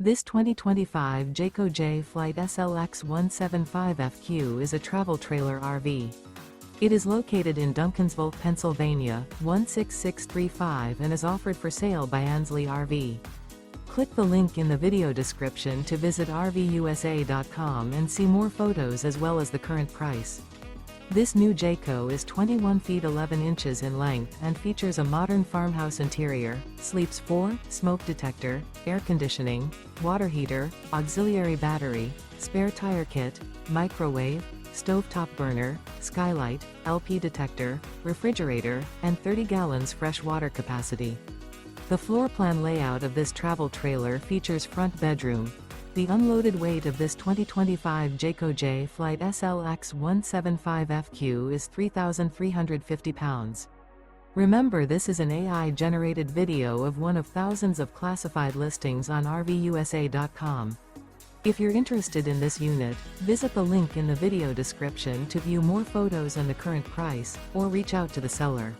This 2025 Jayco Jay Flight SLX 175FQ is a travel trailer RV. It is located in Duncansville, Pennsylvania, 16635 and is offered for sale by Ansley RV. Click the link in the video description to visit RVUSA.com and see more photos as well as the current price. This new Jayco is 21 feet 11 inches in length and features a modern farmhouse interior, sleeps 4, smoke detector, air conditioning, water heater, auxiliary battery, spare tire kit, microwave, stovetop burner, skylight, LP detector, refrigerator, and 30 gallons fresh water capacity. The floor plan layout of this travel trailer features front bedroom. The unloaded weight of this 2025 Jayco Jay Flight SLX 175FQ is 3,350 pounds. Remember, this is an AI-generated video of one of thousands of classified listings on RVUSA.com. If you're interested in this unit, visit the link in the video description to view more photos and the current price, or reach out to the seller.